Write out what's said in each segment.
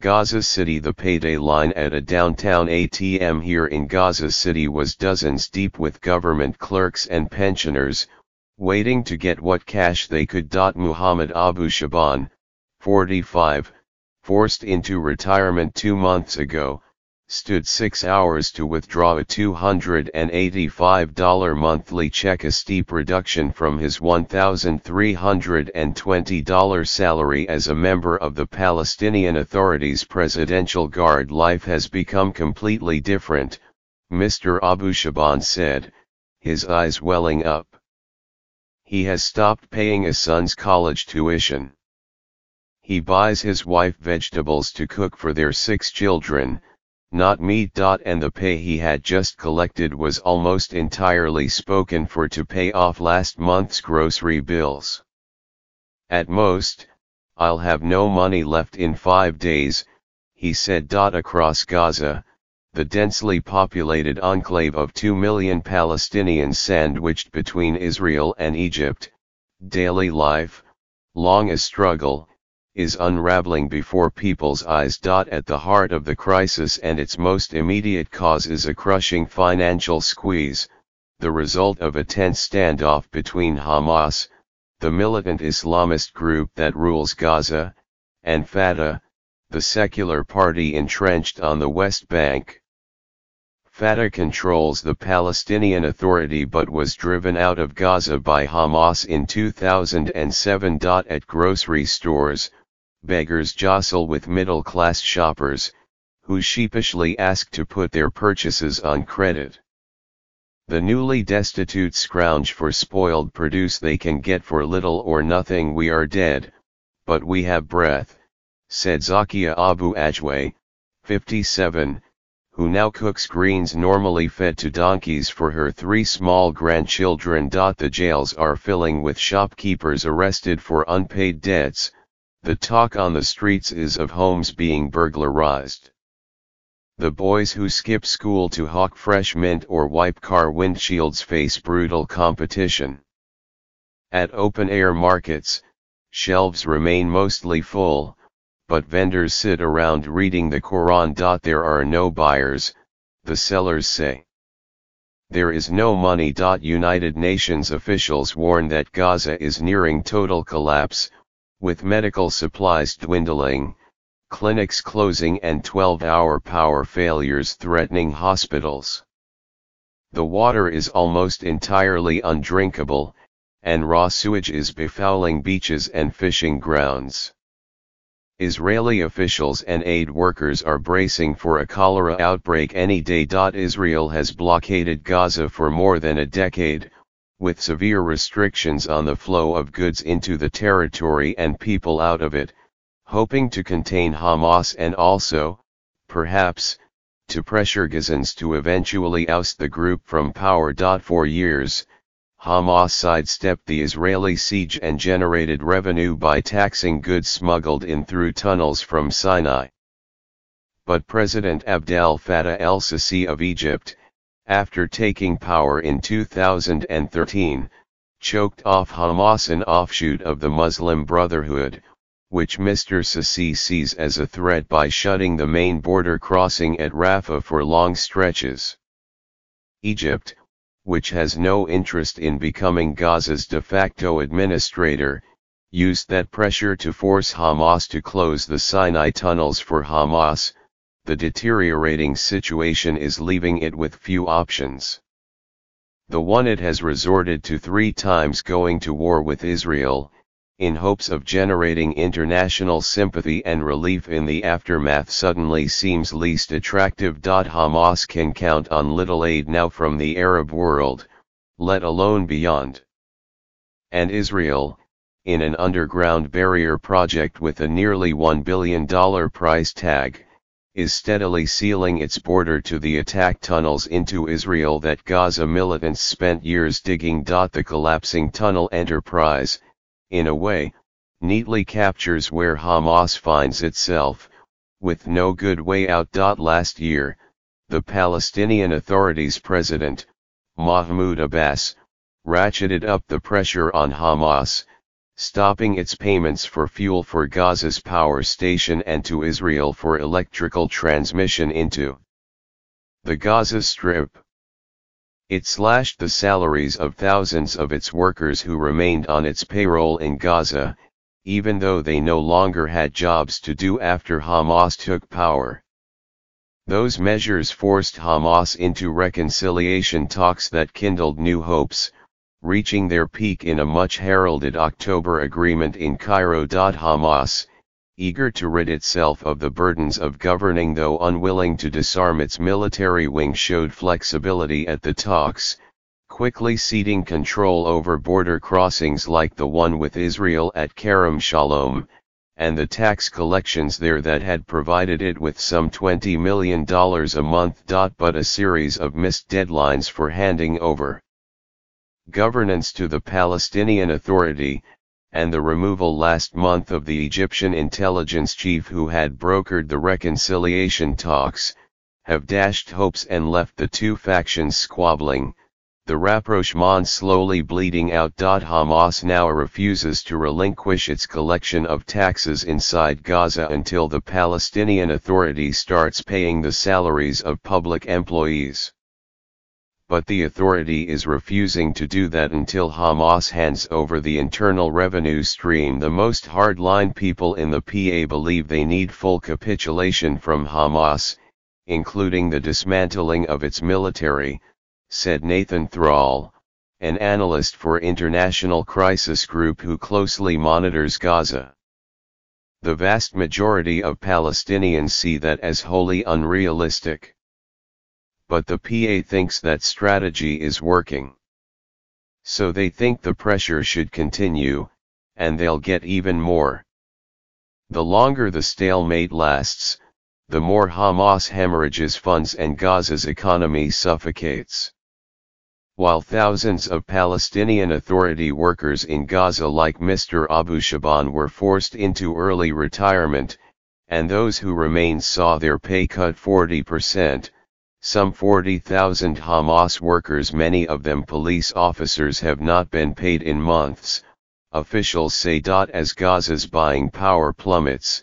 Gaza City. The payday line at a downtown ATM here in Gaza City was dozens deep with government clerks and pensioners, waiting to get what cash they could. Muhammad Abu Shaban, 45, forced into retirement 2 months ago, stood 6 hours to withdraw a $285 monthly check, a steep reduction from his $1,320 salary as a member of the Palestinian Authority's Presidential Guard. Life has become completely different, Mr. Abu Shaban said, his eyes welling up. He has stopped paying his son's college tuition. He buys his wife vegetables to cook for their 6 children, not meat. And the pay he had just collected was almost entirely spoken for to pay off last month's grocery bills. At most, I'll have no money left in 5 days, he said. Across Gaza, the densely populated enclave of 2 million Palestinians sandwiched between Israel and Egypt, daily life, long a struggle, is unraveling before people's eyes. At the heart of the crisis and its most immediate cause is a crushing financial squeeze, the result of a tense standoff between Hamas, the militant Islamist group that rules Gaza, and Fatah, the secular party entrenched on the West Bank. Fatah controls the Palestinian Authority but was driven out of Gaza by Hamas in 2007. At grocery stores, beggars jostle with middle-class shoppers, who sheepishly ask to put their purchases on credit. The newly destitute scrounge for spoiled produce they can get for little or nothing. We are dead, but we have breath, said Zakia Abu Ajway, 57, who now cooks greens normally fed to donkeys for her 3 small grandchildren. The jails are filling with shopkeepers arrested for unpaid debts. The talk on the streets is of homes being burglarized. The boys who skip school to hawk fresh mint or wipe car windshields face brutal competition. At open-air markets, shelves remain mostly full, but vendors sit around reading the Quran. There are no buyers, the sellers say. There is no money. United Nations officials warn that Gaza is nearing total collapse, with medical supplies dwindling, clinics closing and 12-hour power failures threatening hospitals. The water is almost entirely undrinkable, and raw sewage is befouling beaches and fishing grounds. Israeli officials and aid workers are bracing for a cholera outbreak any day. Israel has blockaded Gaza for more than a decade, with severe restrictions on the flow of goods into the territory and people out of it, hoping to contain Hamas and also, perhaps, to pressure Gazans to eventually oust the group from power. For years, Hamas sidestepped the Israeli siege and generated revenue by taxing goods smuggled in through tunnels from Sinai. But President Abdel Fattah el-Sisi of Egypt, after taking power in 2013, choked off Hamas, an offshoot of the Muslim Brotherhood, which Mr. Sisi sees as a threat, by shutting the main border crossing at Rafah for long stretches. Egypt, which has no interest in becoming Gaza's de facto administrator, used that pressure to force Hamas to close the Sinai tunnels for Hamas. The deteriorating situation is leaving it with few options. The one it has resorted to 3 times: going to war with Israel, in hopes of generating international sympathy and relief in the aftermath, suddenly seems least attractive. Hamas can count on little aid now from the Arab world, let alone beyond. And Israel, in an underground barrier project with a nearly $1 billion price tag, is steadily sealing its border to the attack tunnels into Israel that Gaza militants spent years digging. The collapsing tunnel enterprise, in a way, neatly captures where Hamas finds itself, with no good way out. Last year, the Palestinian Authority's president, Mahmoud Abbas, ratcheted up the pressure on Hamas, stopping its payments for fuel for Gaza's power station and to Israel for electrical transmission into the Gaza Strip. It slashed the salaries of thousands of its workers who remained on its payroll in Gaza, even though they no longer had jobs to do after Hamas took power. Those measures forced Hamas into reconciliation talks that kindled new hopes, reaching their peak in a much-heralded October agreement in Cairo. Hamas, eager to rid itself of the burdens of governing though unwilling to disarm its military wing, showed flexibility at the talks, quickly ceding control over border crossings like the one with Israel at Kerem Shalom, and the tax collections there that had provided it with some $20 million a month. But a series of missed deadlines for handing over governance to the Palestinian Authority, and the removal last month of the Egyptian intelligence chief who had brokered the reconciliation talks, have dashed hopes and left the two factions squabbling, the rapprochement slowly bleeding out. Hamas now refuses to relinquish its collection of taxes inside Gaza until the Palestinian Authority starts paying the salaries of public employees. But the authority is refusing to do that until Hamas hands over the internal revenue stream. The most hardline people in the PA believe they need full capitulation from Hamas, including the dismantling of its military, said Nathan Thrall, an analyst for International Crisis Group who closely monitors Gaza. The vast majority of Palestinians see that as wholly unrealistic. But the PA thinks that strategy is working. So they think the pressure should continue, and they'll get even more. The longer the stalemate lasts, the more Hamas hemorrhages funds and Gaza's economy suffocates. While thousands of Palestinian Authority workers in Gaza like Mr. Abu Shaban were forced into early retirement, and those who remained saw their pay cut 40%, some 40,000 Hamas workers, many of them police officers, have not been paid in months, officials say. As Gaza's buying power plummets,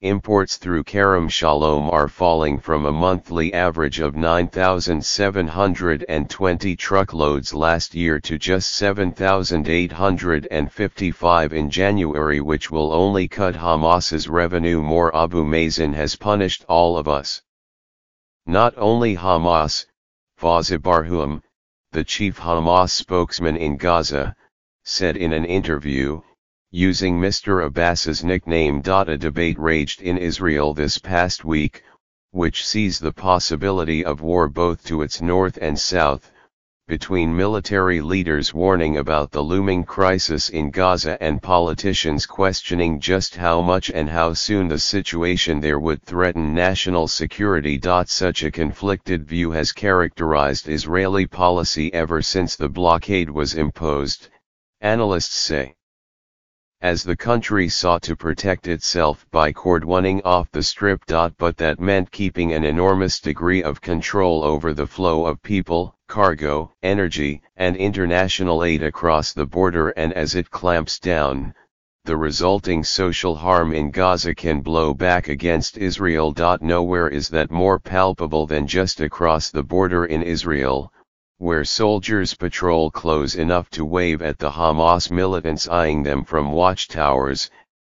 imports through Kerem Shalom are falling from a monthly average of 9,720 truckloads last year to just 7,855 in January, which will only cut Hamas's revenue more. Abu Mazen has punished all of us. Not only Hamas, Fawzi Barhum, the chief Hamas spokesman in Gaza, said in an interview, using Mr. Abbas's nickname. A debate raged in Israel this past week, which sees the possibility of war both to its north and south, between military leaders warning about the looming crisis in Gaza and politicians questioning just how much and how soon the situation there would threaten national security. Such a conflicted view has characterized Israeli policy ever since the blockade was imposed, analysts say. As the country sought to protect itself by cordoning off the Strip. But that meant keeping an enormous degree of control over the flow of people, cargo, energy, and international aid across the border, and as it clamps down, the resulting social harm in Gaza can blow back against Israel. Nowhere is that more palpable than just across the border in Israel, where soldiers patrol close enough to wave at the Hamas militants eyeing them from watchtowers,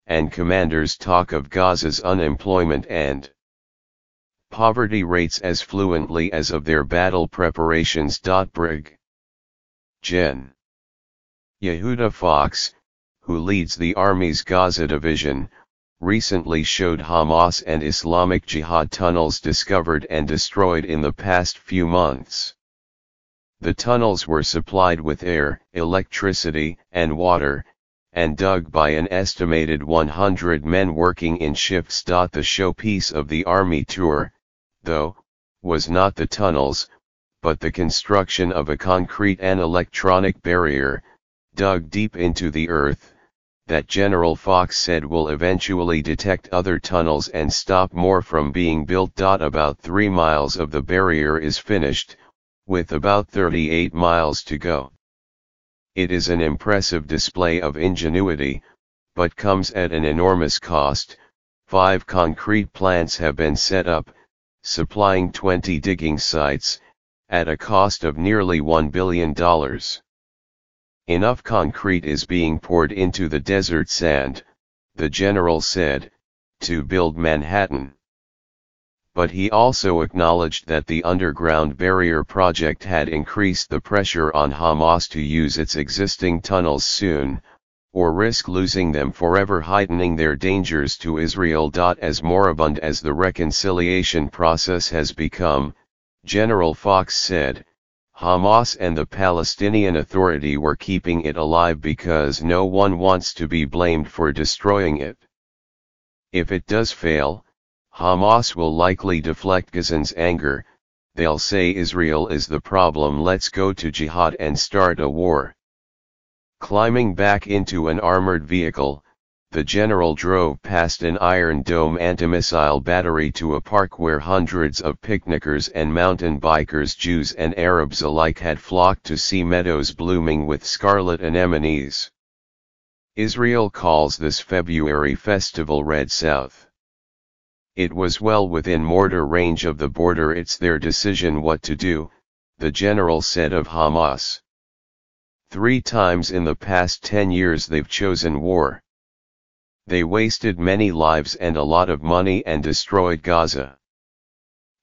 and commanders talk of Gaza's unemployment and poverty rates as fluently as of their battle preparations. Brig. Gen. Yehuda Fox, who leads the Army's Gaza division, recently showed Hamas and Islamic Jihad tunnels discovered and destroyed in the past few months. The tunnels were supplied with air, electricity, and water, and dug by an estimated 100 men working in shifts. The showpiece of the Army tour, though, was not the tunnels, but the construction of a concrete and electronic barrier, dug deep into the earth, that General Fox said will eventually detect other tunnels and stop more from being built. About 3 miles of the barrier is finished, with about 38 miles to go. It is an impressive display of ingenuity, but comes at an enormous cost. 5 concrete plants have been set up, supplying 20 digging sites, at a cost of nearly $1 billion. Enough concrete is being poured into the desert sand, the general said, to build Manhattan. But he also acknowledged that the underground barrier project had increased the pressure on Hamas to use its existing tunnels soon, or risk losing them forever, heightening their dangers to Israel. As moribund as the reconciliation process has become, General Fox said, Hamas and the Palestinian Authority were keeping it alive because no one wants to be blamed for destroying it. If it does fail, Hamas will likely deflect Gazans' anger. They'll say Israel is the problem, let's go to jihad and start a war. Climbing back into an armored vehicle, the general drove past an Iron Dome anti-missile battery to a park where hundreds of picnickers and mountain bikers, Jews and Arabs alike, had flocked to see meadows blooming with scarlet anemones. Israel calls this February festival Red South. It was well within mortar range of the border. It's their decision what to do, the general said of Hamas. 3 times in the past 10 years they've chosen war. They wasted many lives and a lot of money and destroyed Gaza.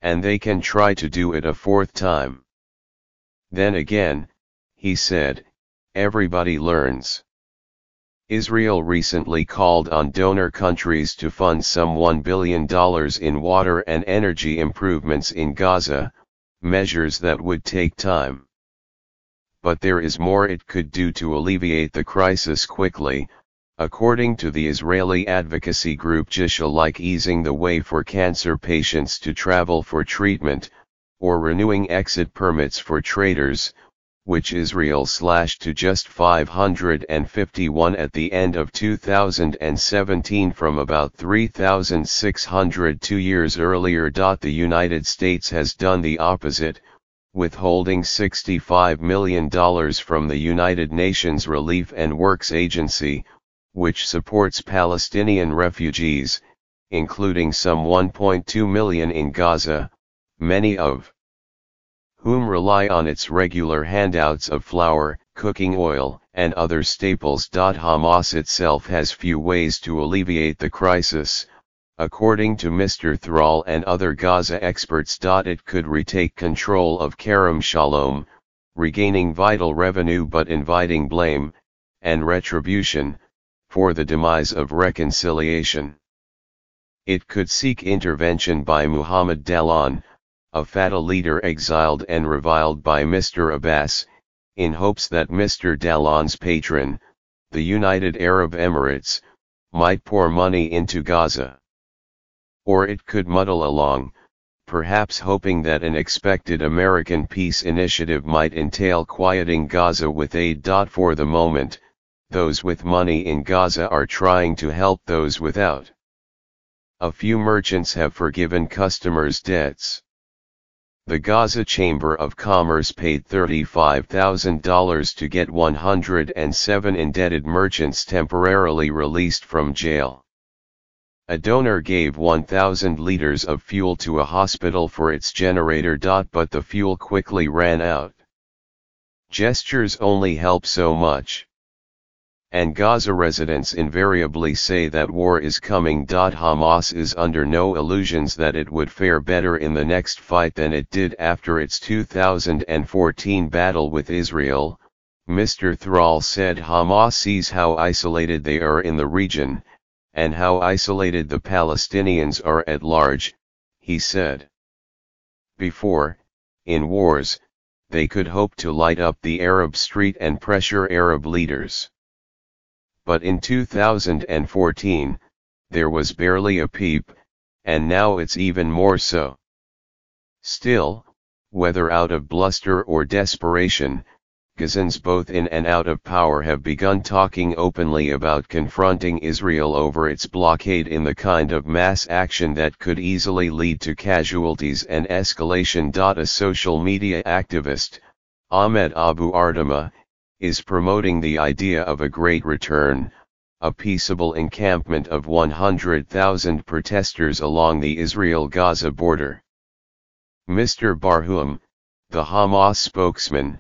And they can try to do it a 4th time. Then again, he said, everybody learns. Israel recently called on donor countries to fund some $1 billion in water and energy improvements in Gaza, measures that would take time. But there is more it could do to alleviate the crisis quickly, according to the Israeli advocacy group Gisha, like easing the way for cancer patients to travel for treatment, or renewing exit permits for traders, which Israel slashed to just 551 at the end of 2017 from about 3,600 2 years earlier. The United States has done the opposite, withholding $65 million from the United Nations Relief and Works Agency, which supports Palestinian refugees, including some 1.2 million in Gaza, many of whom rely on its regular handouts of flour, cooking oil, and other staples. Hamas itself has few ways to alleviate the crisis, according to Mr. Thrall and other Gaza experts. It could retake control of Kerem Shalom, regaining vital revenue but inviting blame, and retribution, for the demise of reconciliation. It could seek intervention by Muhammad Dallon, a Fatah leader exiled and reviled by Mr. Abbas, in hopes that Mr. Dallon's patron, the United Arab Emirates, might pour money into Gaza. Or it could muddle along, perhaps hoping that an expected American peace initiative might entail quieting Gaza with aid. For the moment, those with money in Gaza are trying to help those without. A few merchants have forgiven customers' debts. The Gaza Chamber of Commerce paid $35,000 to get 107 indebted merchants temporarily released from jail. A donor gave 1,000 liters of fuel to a hospital for its generator. But the fuel quickly ran out. Gestures only help so much. And Gaza residents invariably say that war is coming. Hamas is under no illusions that it would fare better in the next fight than it did after its 2014 battle with Israel, Mr. Thrall said. Hamas sees how isolated they are in the region, and how isolated the Palestinians are at large, he said. Before, in wars, they could hope to light up the Arab street and pressure Arab leaders. But in 2014, there was barely a peep, and now it's even more so. Still, whether out of bluster or desperation, Gazans both in and out of power have begun talking openly about confronting Israel over its blockade in the kind of mass action that could easily lead to casualties and escalation. A social media activist, Ahmed Abu Ardama, is promoting the idea of a great return, a peaceable encampment of 100,000 protesters along the Israel-Gaza border. Mr. Barhoum, the Hamas spokesman,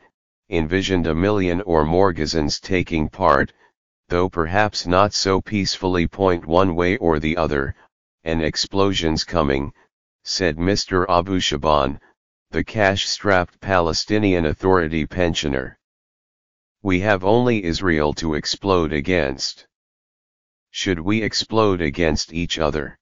envisioned 1 million or more Gazans taking part, though perhaps not so peacefully. One way or the other, and explosions coming, said Mr. Abu Shaban, the cash-strapped Palestinian Authority pensioner. We have only Israel to explode against. Should we explode against each other?